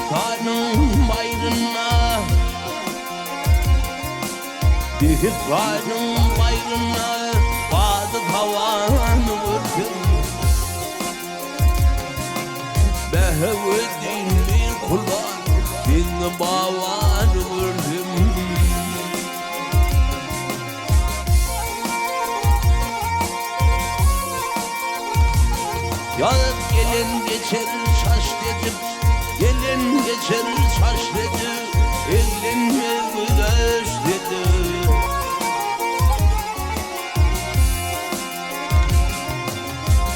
Dihkanın bayrına, dihkanın bayrına bazı tavanı vurdum. Behvedin bir kulak bin bavanı vurdum. Yaz gelin geçer şaş dedim, gelin geçer şaş dedi, evlenme güneş dedi.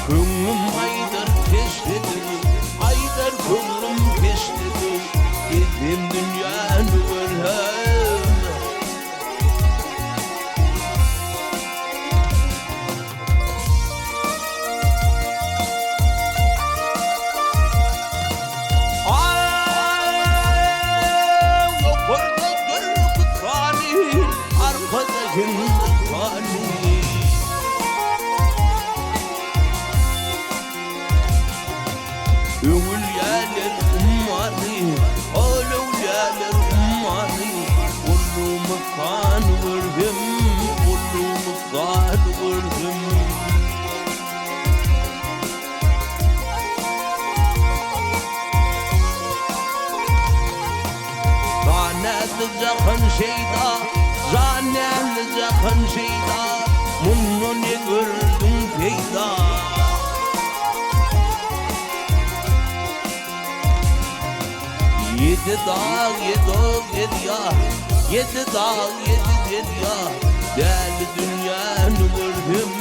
Kıllım aydır keş dedi, aydır kıllım keş dedi, gittim dünyanı görhem. Övülyeler ummani, övülyeler ummani, kullumu kan vurdum, kullumu kan vurdum. Zanetli zakın şeyda, zanetli zakın şeyda, bunu ne gördüm peyda. Yedi dağ yedi derya, yedi dağ yedi derya, değerli dünyanı gördüm,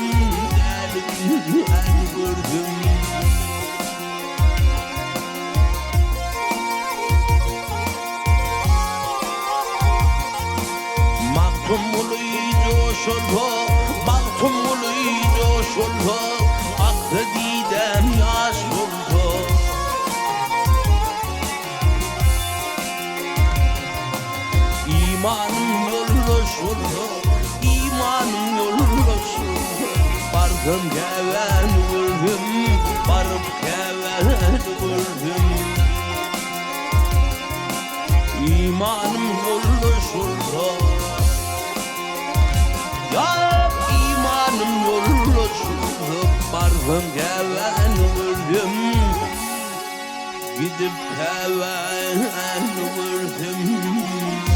değerli dünyanı gördüm. Maktumluydu o şolho, maktumluydu o şolho, aktı didem yaş oldu. İmanım yollu şolho, imanım yollu şolho, vardım keven vurdum, varıp keven vurdum. İmanım yollu şolho, ya imanım yollu şolho, vardım keven vurdum, gidip keven vurdum.